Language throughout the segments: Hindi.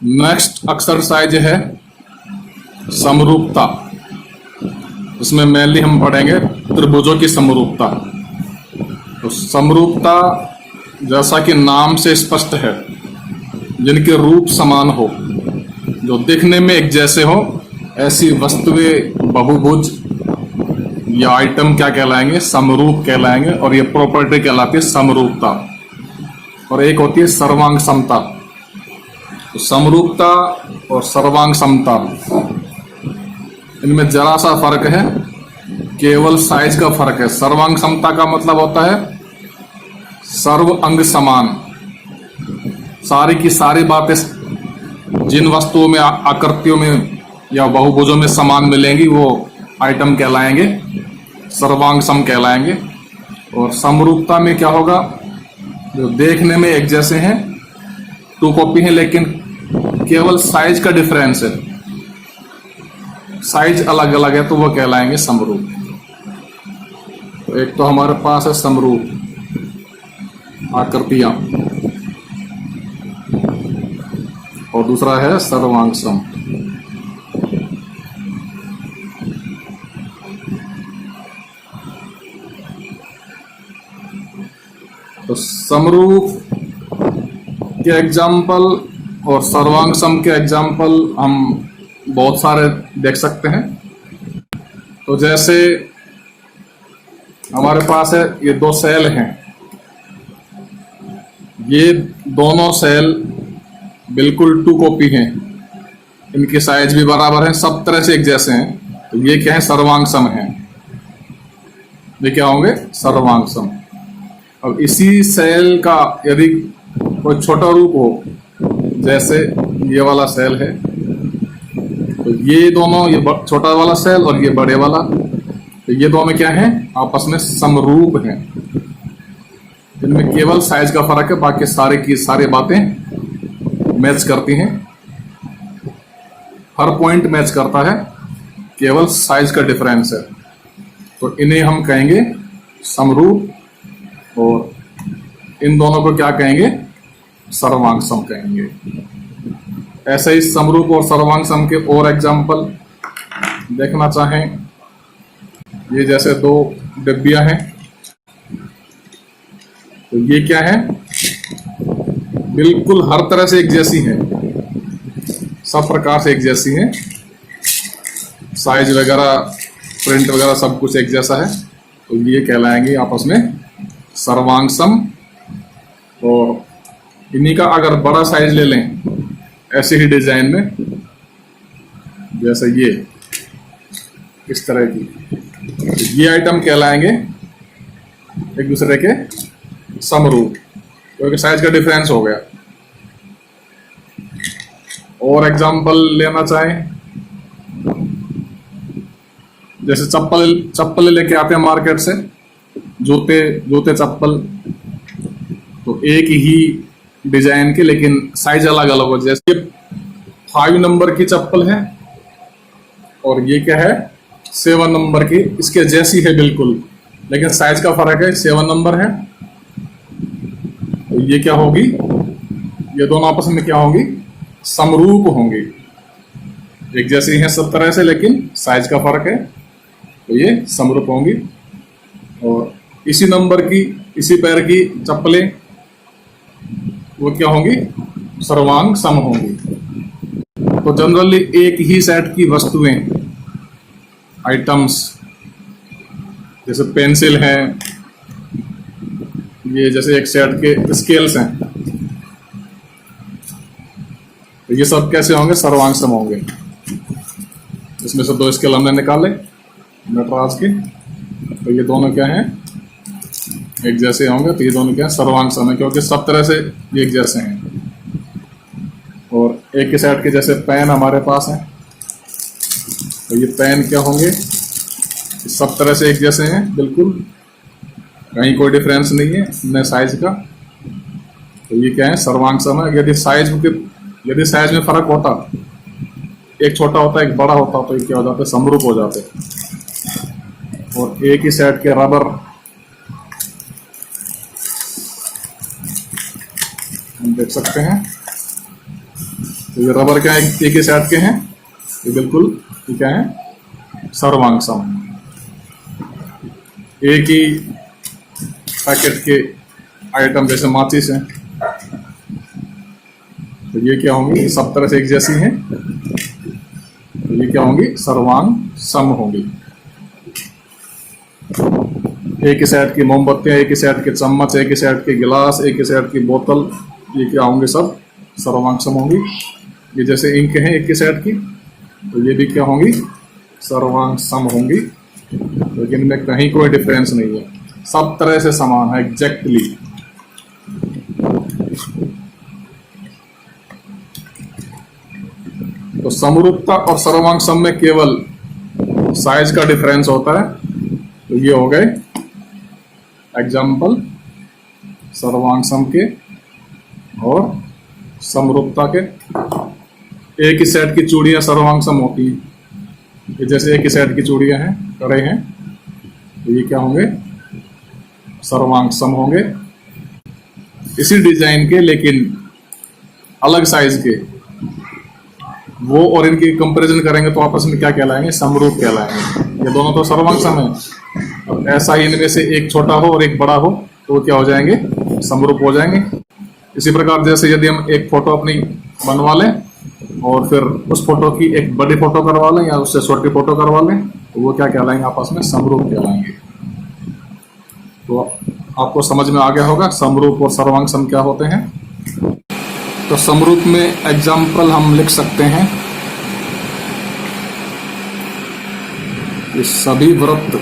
नेक्स्ट एक्सरसाइज है समरूपता। इसमें मेनली हम पढ़ेंगे त्रिभुजों की समरूपता। तो समरूपता जैसा कि नाम से स्पष्ट है, जिनके रूप समान हो, जो दिखने में एक जैसे हो, ऐसी वस्तुएं बहुभुज या आइटम क्या कहलाएंगे? समरूप कहलाएंगे। और ये प्रॉपर्टी कहलाती है समरूपता। और एक होती है सर्वांग समता। तो समरूपता और सर्वांग समता, इनमें जरा सा फर्क है, केवल साइज का फर्क है। सर्वांग समता का मतलब होता है सर्व अंग समान, सारी की सारी बातें जिन वस्तुओं में आकृतियों में या बहुभुजों में समान मिलेंगी वो आइटम कहलाएंगे, सर्वांग सम कहलाएंगे। और समरूपता में क्या होगा? जो देखने में एक जैसे हैं, टू कॉपी हैं, लेकिन केवल साइज का डिफरेंस है, साइज अलग अलग है, तो वो कहलाएंगे समरूप। तो एक तो हमारे पास है समरूप आकृतियां, और दूसरा है सर्वांग सम। तो समरूप के एग्जाम्पल और सर्वांग सम के एग्जाम्पल हम बहुत सारे देख सकते हैं। तो जैसे हमारे पास है, ये दो सेल हैं, ये दोनों सेल बिल्कुल टू कॉपी हैं, इनकी साइज भी बराबर है, सब तरह से एक जैसे हैं। तो ये क्या है? सर्वांग सम है। ये क्या होंगे? सर्वांग सम। अब इसी सेल का यदि कोई छोटा रूप हो, जैसे ये वाला सेल है, तो ये दोनों, ये छोटा वाला सेल और ये बड़े वाला, तो ये दोनों क्या हैं? आपस में समरूप हैं। इनमें केवल साइज का फर्क है, बाकी सारे की सारी बातें मैच करती हैं। हर पॉइंट मैच करता है, केवल साइज का डिफरेंस है। तो इन्हें हम कहेंगे समरूप, और इन दोनों को क्या कहेंगे? सर्वांग सम कहेंगे। ऐसे ही समरूप और सर्वांग सम के और एग्जाम्पल देखना चाहें, ये जैसे दो डिब्बियां हैं, तो ये क्या है? बिल्कुल हर तरह से एक जैसी हैं, सब प्रकार से एक जैसी हैं, साइज वगैरह, प्रिंट वगैरह सब कुछ एक जैसा है। तो ये कहलाएंगे आपस में सर्वांग सम। और इन्हीं का अगर बड़ा साइज ले लें ऐसे ही डिजाइन में, जैसे ये इस तरह की, तो ये आइटम कहलाएंगे एक दूसरे के समरूप, क्योंकि साइज का डिफरेंस हो गया। और एग्जांपल लेना चाहें, जैसे चप्पल लेके आते हैं मार्केट से, जूते चप्पल, तो एक ही डिजाइन के लेकिन साइज अलग अलग हो। जैसे 5 नंबर की चप्पल है और ये क्या है? 7 नंबर की, इसके जैसी है बिल्कुल, लेकिन साइज का फर्क है, 7 नंबर है। तो ये क्या होगी? ये दोनों आपस में क्या होंगी? समरूप होंगी, एक जैसी हैं सब तरह से, लेकिन साइज का फर्क है, तो ये समरूप होंगी। और इसी नंबर की, इसी पैर की चप्पलें, वो क्या होंगी? सर्वांग सम होंगी। तो जनरली एक ही सेट की वस्तुएं, आइटम्स, जैसे पेंसिल है, ये जैसे एक सेट के स्केल्स हैं, तो ये सब कैसे होंगे? सर्वांग सम होंगे। इसमें से 2 स्केल हमने निकाले नटराज के, तो ये दोनों क्या हैं? एक जैसे होंगे। तो ये दोनों क्या है? सर्वांग सम है, क्योंकि सब तरह से ये एक जैसे हैं। और एक ही सेट के जैसे पेन हमारे पास है, तो ये पेन क्या होंगे? सब तरह से एक जैसे हैं, बिल्कुल कहीं कोई डिफरेंस नहीं है न साइज का। तो ये क्या है? सर्वांग सम है। यदि साइज में फर्क होता, एक छोटा होता एक बड़ा होता, तो ये क्या हो जाता? समरूप हो जाते। और एक ही सेट के रबर हम देख सकते हैं, तो ये रबर क्या है, एक ही सेट के हैं, ये बिल्कुल ये क्या है, सर्वांग सम। एक ही पैकेट के आइटम जैसे माचिस हैं, तो ये क्या होंगी, सब तरह से एक जैसी हैं, तो ये क्या होंगी, सर्वांग सम होंगी। एक ही सेट की मोमबत्तियां, एक ही सेट के चम्मच, एक ही सेट के गिलास, एक ही सेट की बोतल, ये क्या होंगे, सब सर्वांग सम होंगी। ये जैसे इंक है एक ही सेट की, तो ये भी क्या होंगी, सर्वांग सम होंगी। लेकिन इनमें कहीं कोई डिफरेंस नहीं है, सब तरह से समान है एग्जैक्टली। तो समरूपता और सर्वांग सम में केवल साइज का डिफरेंस होता है। तो ये हो गए एग्जाम्पल सर्वांग सम के और समरूपता के। एक ही सेट की चूड़ियां सर्वांग सम होती हैं, ये जैसे एक ही सेट की चूड़ियां हैं, कड़े हैं, तो ये क्या होंगे, सर्वांग सम होंगे। इसी डिजाइन के लेकिन अलग साइज के, वो और इनकी कंपैरिजन करेंगे तो आपस में क्या कहलाएंगे, समरूप कहलाएंगे। ये दोनों तो सर्वांग सम है, और ऐसा ही इनमें से एक छोटा हो और एक बड़ा हो तो वो क्या हो जाएंगे, समरूप हो जाएंगे। इसी प्रकार जैसे यदि हम एक फोटो अपनी बनवा लें और फिर उस फोटो की एक बड़ी फोटो करवा लें या उससे छोटी फोटो करवा लें, तो वो क्या कहलाएंगे, आपस में समरूप कहलाएंगे। तो आपको समझ में आ गया होगा समरूप और सर्वांग सम क्या होते हैं। तो समरूप में एग्जाम्पल हम लिख सकते हैं, ये सभी वृत्त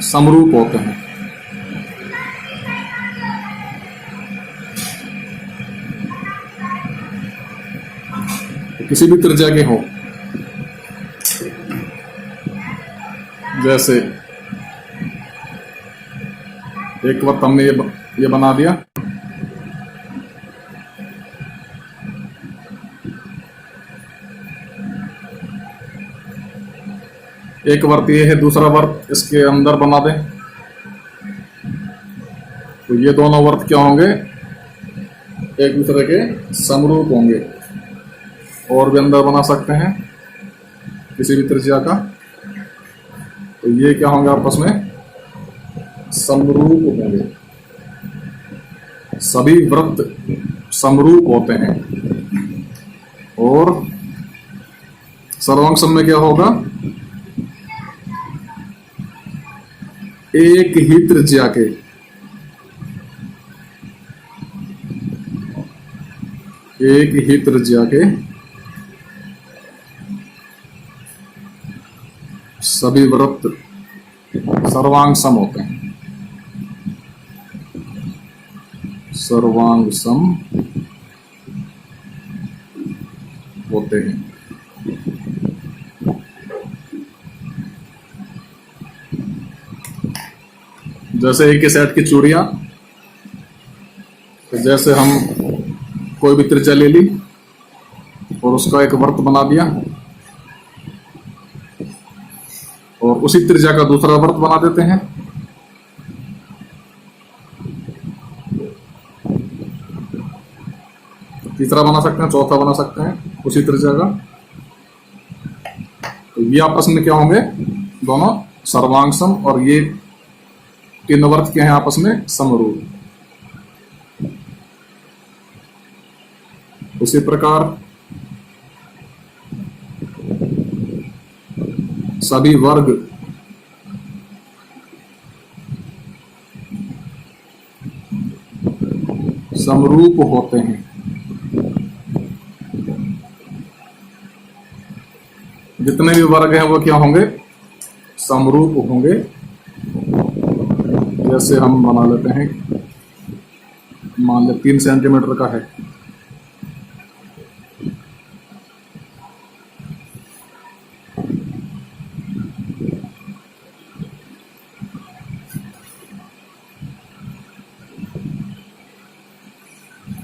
समरूप होते हैं। तो किसी भी त्रिज्या के हो, जैसे एक वक्त हमने ये बना दिया, एक वर्त ये है, दूसरा वर्त इसके अंदर बना दें, तो ये दोनों वर्त क्या होंगे, एक दूसरे के समरूप होंगे। और भी अंदर बना सकते हैं किसी भी त्रिज्या का, तो ये क्या होंगे, आपस में समरूप होंगे। सभी वृत्त समरूप होते हैं। और सर्वांग सम में क्या होगा, एक ही त्रिज्या के सभी वृत्त सर्वांग सम होते हैं। सर्वांग सम होते हैं। जैसे एक ही सेट की चूड़ियां, तो जैसे हम कोई भी त्रिज्या ले ली और उसका एक वर्त बना दिया और उसी त्रिज्या का दूसरा वर्त बना देते हैं, तीसरा बना सकते हैं, चौथा बना सकते हैं उसी त्रिज्या का, तो ये आपस में क्या होंगे, दोनों सर्वांग सम। और ये तीन वर्त क्या है, आपस में समरूप। उसी प्रकार सभी वर्ग समरूप होते हैं। जितने भी वर्ग हैं वो क्या होंगे, समरूप होंगे। जैसे हम बना लेते हैं, मान ले 3 सेंटीमीटर का है,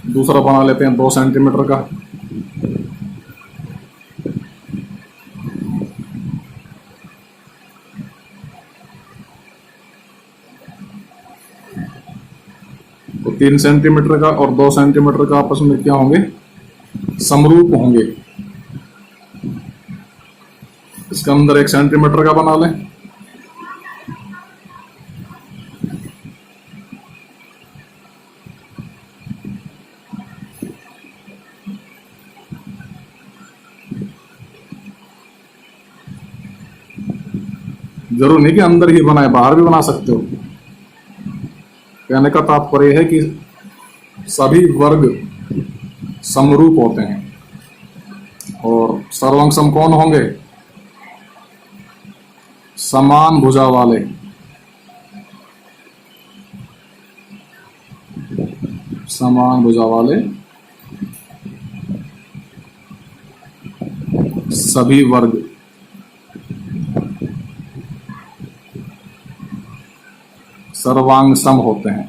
दूसरा बना लेते हैं 2 सेंटीमीटर का, 3 सेंटीमीटर का और 2 सेंटीमीटर का आपस में क्या होंगे, समरूप होंगे। इसके अंदर 1 सेंटीमीटर का बना लें। जरूर नहीं कि अंदर ही बनाए, बाहर भी बना सकते हो। कहने का तात्पर्य है कि सभी वर्ग समरूप होते हैं और सर्वांग सम कौन होंगे, समान भुजा वाले। समान भुजा वाले सभी वर्ग सर्वांग सम होते हैं।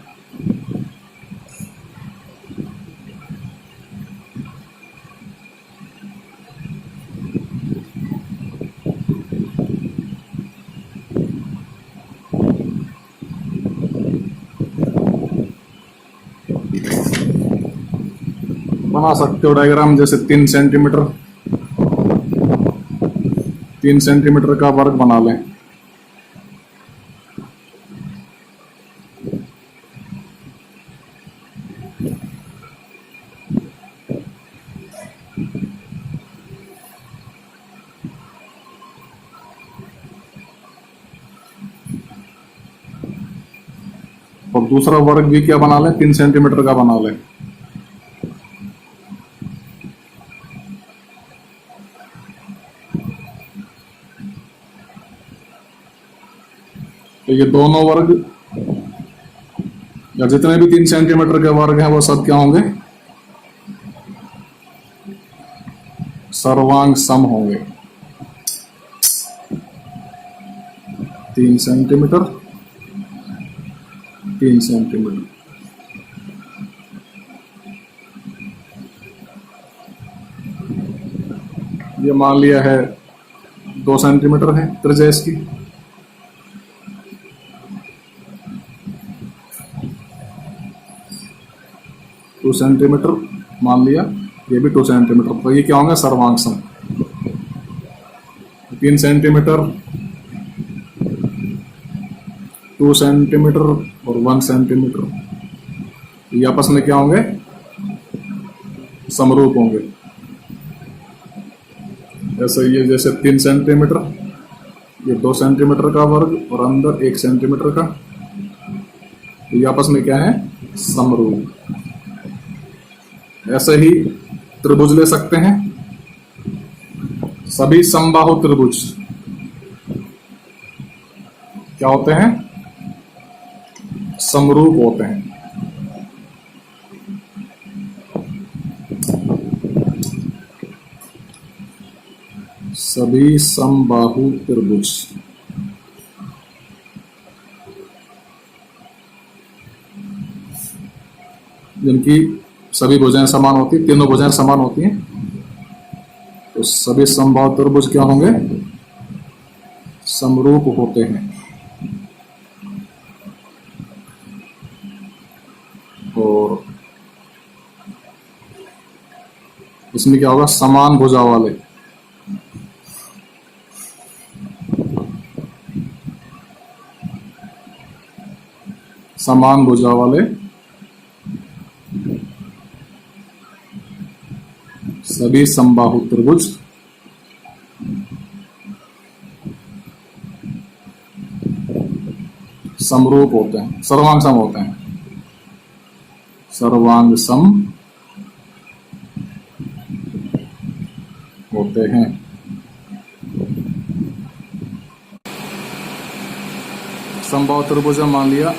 बना सकते हो डायग्राम, जैसे 3 सेंटीमीटर का वर्ग बना लें। और दूसरा वर्ग भी क्या बना लें, 3 सेंटीमीटर का बना लें। तो ये दोनों वर्ग या जितने भी 3 सेंटीमीटर के वर्ग हैं वो सब क्या होंगे, सर्वांग सम होंगे। 3 सेंटीमीटर 3 सेंटीमीटर। ये मान लिया है 2 सेंटीमीटर है त्रिज्या इसकी। टू सेंटीमीटर मान लिया, ये भी 2 सेंटीमीटर। तो ये क्या होंगे, सर्वांग सम। 3 सेंटीमीटर, 2 सेंटीमीटर और 1 सेंटीमीटर, ये आपस में क्या होंगे, समरूप होंगे। ऐसे ये जैसे 3 सेंटीमीटर, ये 2 सेंटीमीटर का वर्ग और अंदर 1 सेंटीमीटर का, ये आपस में क्या है, समरूप। ऐसे ही त्रिभुज ले सकते हैं। सभी समबाहु त्रिभुज क्या होते हैं, समरूप होते हैं। सभी समबाहु त्रिभुज जिनकी सभी भुजाएं समान होती हैं, तीनों भुजाएं समान होती हैं, तो सभी समबाहु त्रिभुज क्या होंगे, समरूप होते हैं। और इसमें क्या होगा, समान भुजा वाले समान भुजा वाले सभी समबाहु त्रिभुज समरूप होते हैं, सर्वांग सम होते हैं। सर्वांग सम होते हैं। समबाहु त्रिभुज मान लिया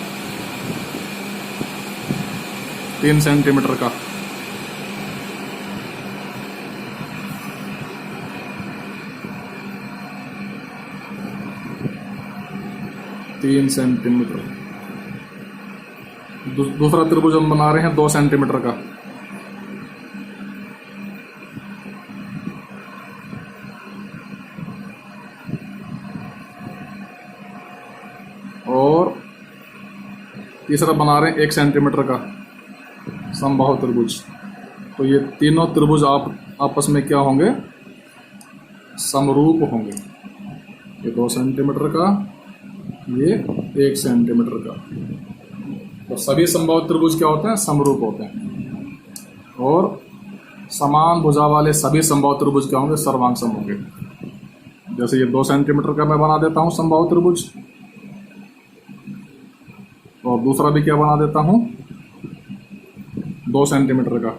3 सेंटीमीटर का, तीन सेंटीमीटर। दूसरा त्रिभुज हम बना रहे हैं 2 सेंटीमीटर का। और तीसरा बना रहे हैं 1 सेंटीमीटर का। समबाहु त्रिभुज। तो ये तीनों त्रिभुज आपस में क्या होंगे? समरूप होंगे। ये 2 सेंटीमीटर का, ये 1 सेंटीमीटर का। तो सभी समबाहु त्रिभुज क्या होते हैं? समरूप होते हैं। और समान भुजा वाले सभी समबाहु त्रिभुज क्या होंगे? सर्वांग सम होंगे। जैसे ये 2 सेंटीमीटर का मैं बना देता हूं समबाहु त्रिभुज, और दूसरा भी क्या बना देता हूं? 2 सेंटीमीटर का।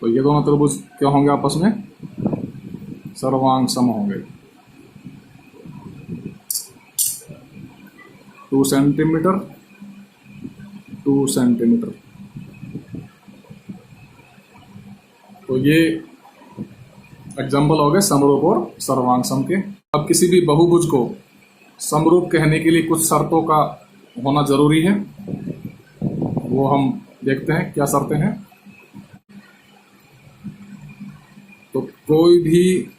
तो ये दोनों त्रिभुज क्या होंगे आपस में? सर्वांग सम होंगे। 2 सेंटीमीटर, 2 सेंटीमीटर। तो ये एग्जाम्पल हो गए समरूप और सर्वांग सम के। अब किसी भी बहुभुज को समरूप कहने के लिए कुछ शर्तों का होना जरूरी है, वो हम देखते हैं क्या शर्तें हैं। तो कोई भी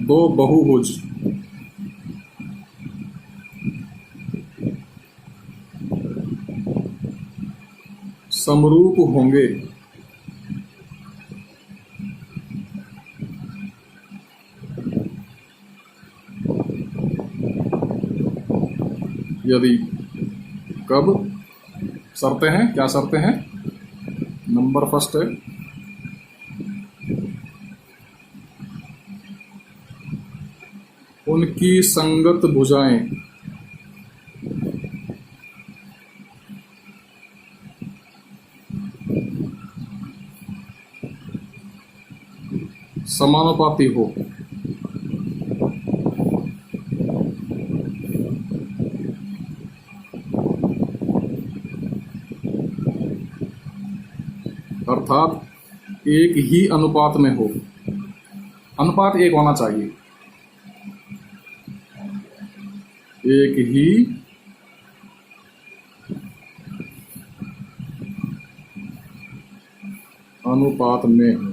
दो बहुभुज समरूप होंगे यदि, कब? शर्तें हैं, क्या शर्तें हैं? नंबर फर्स्ट है, उनकी संगत भुजाएं समानुपाती हो। अर्थात एक ही अनुपात में हो। अनुपात एक होना चाहिए, एक ही अनुपात में हो।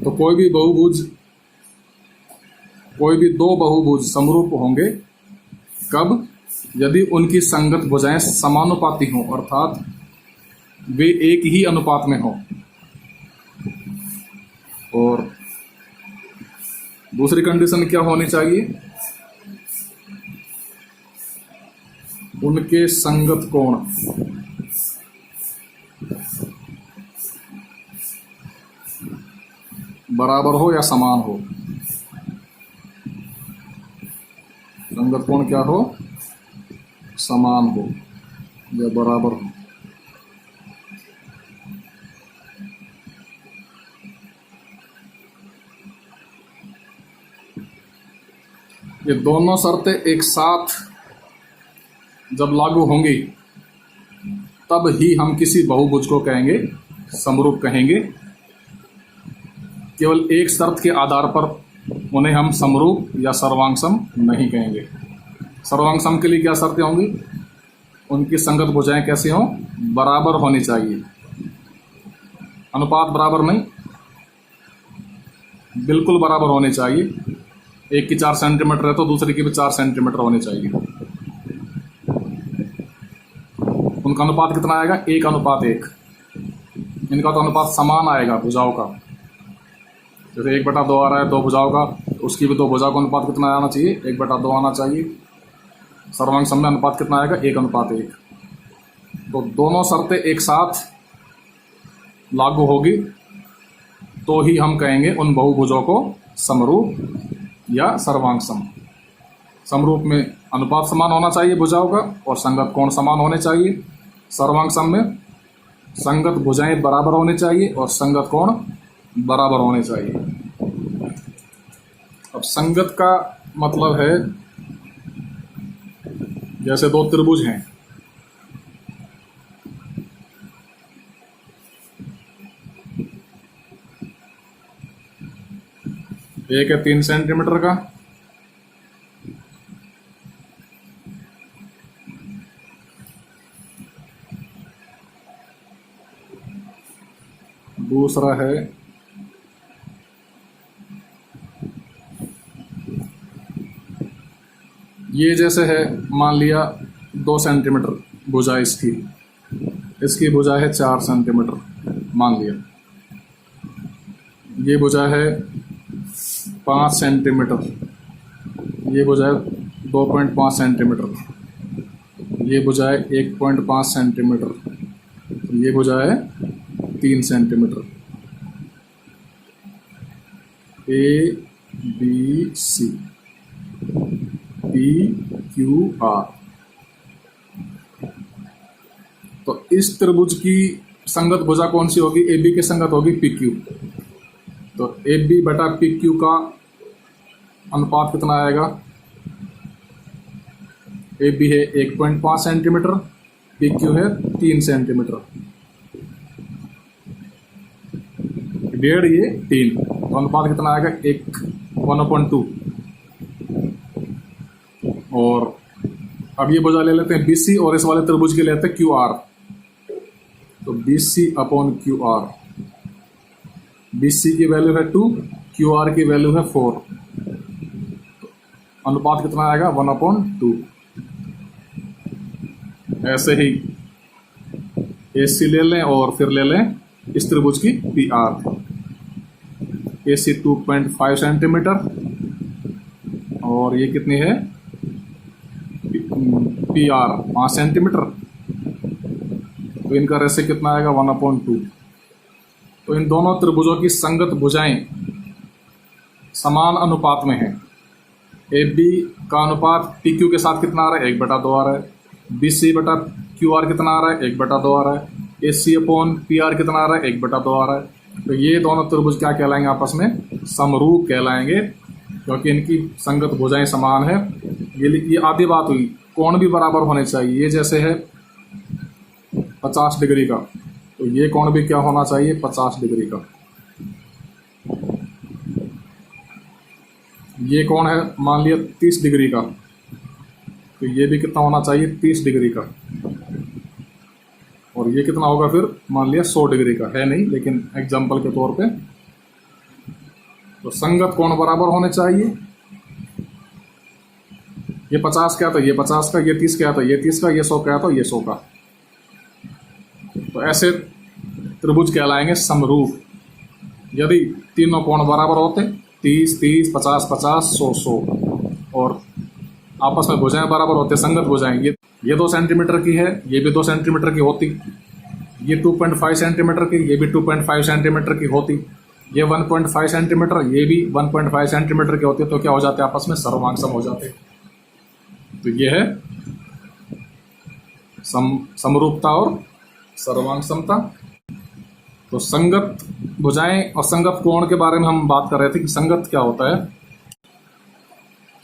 तो कोई भी दो बहुभुज समरूप होंगे कब? यदि उनकी संगत भुजाएं समानुपाती हों, अर्थात वे एक ही अनुपात में हों। और दूसरी कंडीशन क्या होनी चाहिए? उनके संगत कोण बराबर हो या समान हो। संगत कोण क्या हो? समान हो या बराबर हो। ये दोनों शर्तें एक साथ जब लागू होंगी तब ही हम किसी बहुभुज को कहेंगे समरूप कहेंगे। केवल एक शर्त के आधार पर उन्हें हम समरूप या सर्वांगसम नहीं कहेंगे। सर्वांगसम के लिए क्या शर्तें होंगी? उनकी संगत भुजाएं कैसी हों? बराबर होनी चाहिए। अनुपात बराबर नहीं, बिल्कुल बराबर होनी चाहिए। एक की 4 सेंटीमीटर है तो दूसरी की भी 4 सेंटीमीटर होनी चाहिए। उनका अनुपात कितना आएगा? 1:1। इनका तो अनुपात समान आएगा भुजाओं का। जैसे 1/2 आ रहा है 2 भुजाओं का, तो उसकी भी 2 भुजाओं का अनुपात कितना आना चाहिए? 1/2 आना चाहिए। सर्वांग में अनुपात कितना आएगा? 1:1। तो दोनों शर्तें एक साथ लागू होगी तो ही हम कहेंगे उन बहुभुजों को समरूप या सर्वांग सम। समरूप में अनुपात समान होना चाहिए भुजाओं का और संगत कोण समान होने चाहिए। सर्वांग सम में संगत भुजाएं बराबर होनी चाहिए और संगत कोण बराबर होने चाहिए। अब संगत का मतलब है, जैसे 2 त्रिभुज हैं, एक है 3 सेंटीमीटर का, दूसरा है ये, जैसे है मान लिया 2 सेंटीमीटर भुजा इसकी भुजा है 4 सेंटीमीटर मान लिया। ये भुजा है 5 सेंटीमीटर, ये भुजा है 2.5 सेंटीमीटर, ये भुजा है 1.5 सेंटीमीटर, ये भुजा है 3 centimetre. A B C P Q R. तो इस त्रिभुज की संगत भुजा कौन सी होगी? ए बी की संगत होगी पी क्यू। तो ए बी बटा पी क्यू का अनुपात कितना आएगा? ए बी है 1.5 सेंटीमीटर, पी क्यू है 3 सेंटीमीटर, 1.5 ये 3, तो अनुपात कितना आएगा? 1/2। और अब ये भुजा ले लेते हैं बी सी और इस वाले त्रिभुज के लेते हैं क्यू आर। तो B C upon Q R, B C की वैल्यू है 2, क्यू आर की वैल्यू है 4, तो अनुपात कितना आएगा? 1/2। ऐसे ही ए सी ले लें और फिर ले लें इस त्रिभुज की पी आर। ए सी 2.5 सेंटीमीटर और ये कितनी है? P R 5 centimetre. तो इनका रेशियो कितना आएगा? 1/2। तो इन दोनों त्रिभुजों की संगत भुजाएं समान अनुपात में है। ए बी का अनुपात पी क्यू के साथ कितना आ रहा है? 1/2 आ रहा है। बी सी बटा क्यू आर कितना आ रहा है? 1/2 आ रहा है। ए सी अपॉन पी आर कितना आ रहा है? 1/2 आ रहा है। तो ये दोनों त्रिभुज क्या कहलाएंगे? आपस में समरूप कहलाएंगे, क्योंकि इनकी संगत भुजाएं समान है। ये आधी बात हुई। कोण भी बराबर होने चाहिए। ये जैसे है 50 डिग्री का, तो ये कोण भी क्या होना चाहिए? 50 डिग्री का। ये कोण है मान लिया 30 डिग्री का, तो ये भी कितना होना चाहिए? 30 डिग्री का। और ये कितना होगा फिर? मान लिया 100 डिग्री का। है नहीं, लेकिन एग्जाम्पल के तौर पे। तो संगत कोण बराबर होने चाहिए। ये 50 क्या था? ये 50 का। ये 30 क्या था? ये 30 का। ये 100 क्या था? ये 100 का। तो ऐसे त्रिभुज कहलाएंगे समरूप। यदि तीनों कोण बराबर होते, 30 30, 50 50, 100 100, और आपस में भुजाएं बराबर होते, संगत भुजाएं, ये 2 सेंटीमीटर की है, ये भी 2 सेंटीमीटर की होती, ये 2.5 सेंटीमीटर की, ये भी 2.5 सेंटीमीटर की होती, ये 1.5 सेंटीमीटर, ये भी 1.5 सेंटीमीटर की होती, तो क्या हो जाते? आपस में सर्वांग सम हो जाते। तो ये है समरूपता और सर्वांग समता। तो संगत भुजाएं और संगत कोण के बारे में हम बात कर रहे थे कि संगत क्या होता है।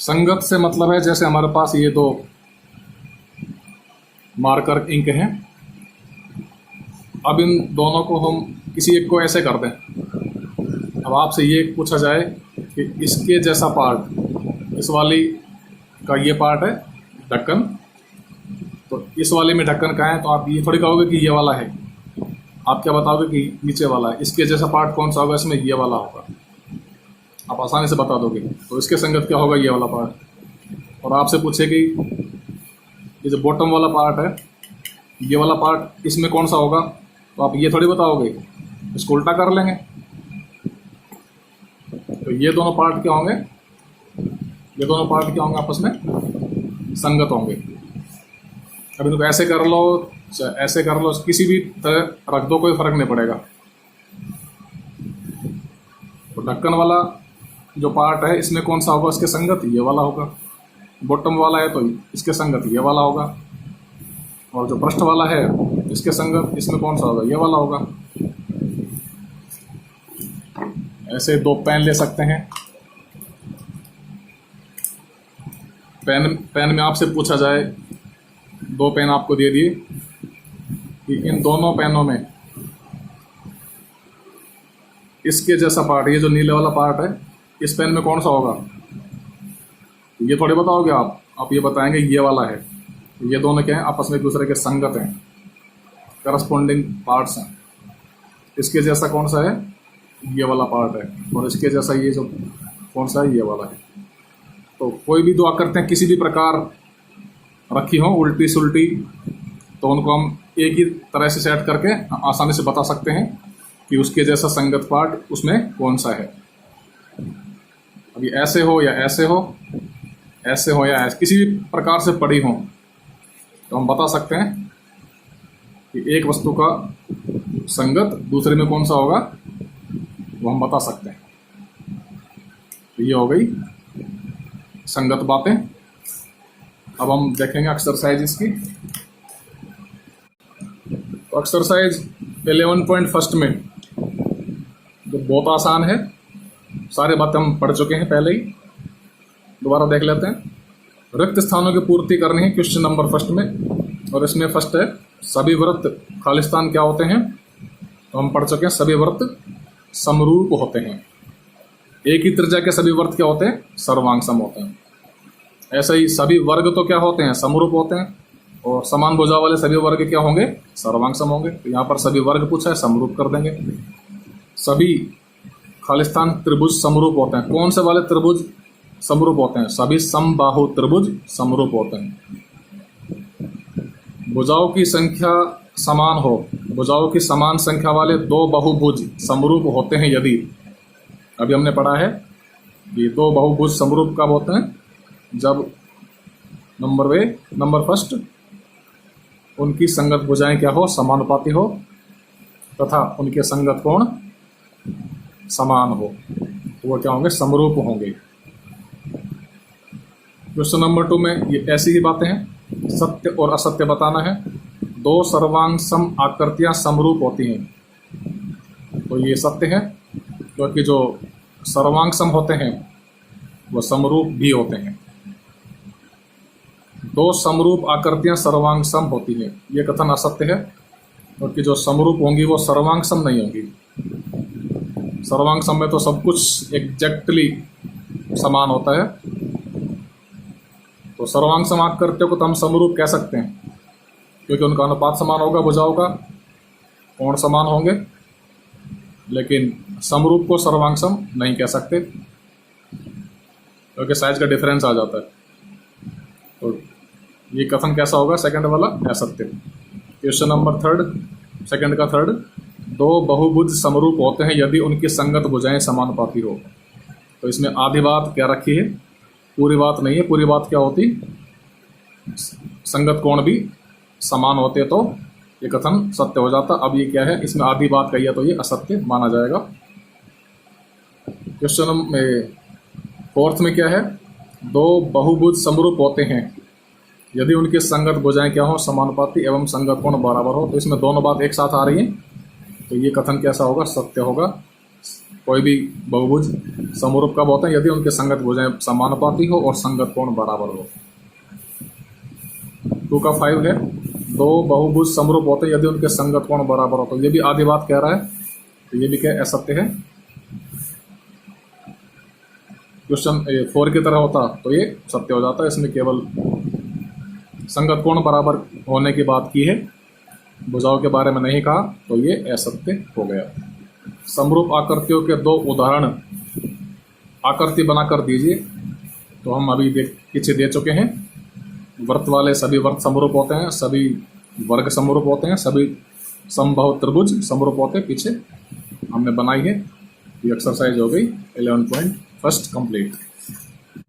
संगत से मतलब है जैसे हमारे पास ये 2 मार्कर इंक हैं, अब इन दोनों को हम किसी एक को ऐसे कर दें। अब आपसे ये पूछा जाए कि इसके जैसा पार्ट, इस वाली का ये पार्ट है ढक्कन, तो इस वाले में ढक्कन कहाँ है? तो आप ये थोड़ी कहोगे कि ये वाला है, आप क्या बताओगे कि नीचे वाला है। इसके जैसा पार्ट कौन सा होगा? इसमें ये वाला होगा, आप आसानी से बता दोगे। तो इसके संगत क्या होगा? ये वाला पार्ट। और आपसे पूछे कि ये जो बॉटम वाला पार्ट है, ये वाला पार्ट, इसमें कौन सा होगा? तो आप ये थोड़ी बताओगे, इसको उल्टा कर लेंगे। तो ये दोनों पार्ट क्या होंगे? ये दोनों पार्ट क्या होंगे? आपस में संगत होंगे। अब इनको ऐसे कर लो, ऐसे कर लो, किसी भी तरह रख दो, कोई फर्क नहीं पड़ेगा। तो ढक्कन वाला जो पार्ट है, इसमें कौन सा होगा? इसके संगत ये वाला होगा। बॉटम वाला है तो इसके संगत ये वाला होगा। और जो पृष्ठ वाला है, इसके संगत इसमें कौन सा होगा? ये वाला होगा। ऐसे 2 पेन ले सकते हैं। पेन में आपसे पूछा जाए, 2 पेन आपको दे दिए कि इन दोनों पेनों में इसके जैसा पार्ट, ये जो नीले वाला पार्ट है, इस पेन में कौन सा होगा? ये थोड़े बताओगे आप ये बताएंगे ये वाला है। ये दोनों क्या हैं? आपस में एक दूसरे के संगत हैं, करस्पॉन्डिंग पार्ट्स हैं। इसके जैसा कौन सा है, ये वाला पार्ट है, और इसके जैसा ये जो कौन सा है, ये वाला है। तो कोई भी दो आकृतियाँ किसी भी प्रकार रखी हों उल्टी सुल्टी, तो उनको हम एक ही तरह से सेट करके आसानी से बता सकते हैं कि उसके जैसा संगत पार्ट उसमें कौन सा है। अभी ऐसे हो या ऐसे हो, ऐसे हो या ऐसे, किसी भी प्रकार से पड़ी हो, तो हम बता सकते हैं कि एक वस्तु का संगत दूसरे में कौन सा होगा, वो हम बता सकते हैं। तो ये हो गई संगत बातें। अब हम देखेंगे एक्सरसाइज इसकी। तो एक्सरसाइज 11.1 में जो बहुत आसान है, सारे बातें हम पढ़ चुके हैं पहले ही, दोबारा देख लेते हैं। रिक्त स्थानों की पूर्ति करनी है क्वेश्चन नंबर फर्स्ट में, और इसमें फर्स्ट है सभी वृत्त खालिस्तान क्या होते हैं। तो हम पढ़ चुके हैं सभी वृत्त समरूप होते हैं। एक ही त्रिज्या के सभी वृत्त क्या होते हैं, सर्वांग सम होते हैं। ऐसे ही सभी वर्ग तो क्या होते हैं, समरूप होते हैं, और समान भुजा वाले सभी वर्ग क्या होंगे, सर्वांग सम होंगे। तो यहाँ पर सभी वर्ग पूछा है, समरूप कर देंगे। सभी खालिस्तान त्रिभुज समरूप होते हैं। कौन से वाले त्रिभुज समरूप होते हैं, सभी समबाहु त्रिभुज समरूप होते हैं। भुजाओं की संख्या समान हो, भुजाओं की समान संख्या वाले दो बहुभुज समरूप होते हैं यदि, अभी हमने पढ़ा है कि दो बहुभुज समरूप कब होते हैं, जब नंबर फर्स्ट उनकी संगत भुजाएं क्या हो, समानुपाती हो, तथा उनके संगत कोण समान हो, तो वो क्या होंगे, समरूप होंगे। क्वेश्चन नंबर 2 में ये ऐसी ही बातें हैं, सत्य और असत्य बताना है। दो सर्वांग सम आकृतियां समरूप होती हैं, तो ये सत्य है, क्योंकि जो सर्वांग सम होते हैं वो समरूप भी होते हैं। दो समरूप आकृतियां सर्वांग सम होती हैं, ये कथन असत्य है, क्योंकि जो समरूप होंगी वो सर्वांग सम नहीं होंगी। सर्वांग सम में तो सब कुछ एग्जैक्टली समान होता है, तो सर्वांग सम आकृतियों को तो हम समरूप कह सकते हैं, क्योंकि उनका अनुपात समान होगा भुजाओं का, कोण समान होंगे। लेकिन समरूप को सर्वांग सम नहीं कह सकते, क्योंकि साइज का डिफरेंस आ जाता है। तो ये कथन कैसा होगा, सेकंड वाला असत्य। क्वेश्चन नंबर 3 सेकंड का 3, दो बहुभुज समरूप होते हैं यदि उनकी संगत भुजाएं समानुपाती हो। तो इसमें आधी बात क्या रखी है, पूरी बात नहीं है। पूरी बात क्या होती, संगत कोण भी समान होते तो ये कथन सत्य हो जाता। अब ये क्या है, इसमें आधी बात कही है तो ये असत्य माना जाएगा। क्वेश्चन में 4th में क्या है, दो बहुभुज समरूप होते हैं यदि उनकी संगत भुजाएं क्या हो, समानुपाती एवं संगत कोण बराबर हो। तो इसमें दोनों बात एक साथ आ रही हैं, तो ये कथन कैसा होगा, सत्य होगा। कोई भी बहुभुज समरूप कब होते हैं, यदि उनके संगत भुजाएं समानुपाती हो और संगत कोण बराबर हो। 2 का 5 है, दो बहुभुज समरूप होते हैं यदि उनके संगत कोण बराबर हो। तो ये भी आधी बात कह रहा है, तो ये भी क्या असत्य है। क्वेश्चन 4 की तरह होता तो ये सत्य हो जाता है। इसमें केवल संगत कोण बराबर होने की बात की है, भुजाओं के बारे में नहीं कहा, तो ये असत्य हो गया। समरूप आकृतियों के 2 उदाहरण आकृति बनाकर दीजिए। तो हम अभी पीछे दे चुके हैं, वृत्त वाले सभी वृत्त समरूप होते हैं, सभी वर्ग समरूप होते हैं, सभी समबाहु त्रिभुज समरूप होते हैं, पीछे हमने बनाई है। ये एक्सरसाइज हो गई 11.1 कंप्लीट।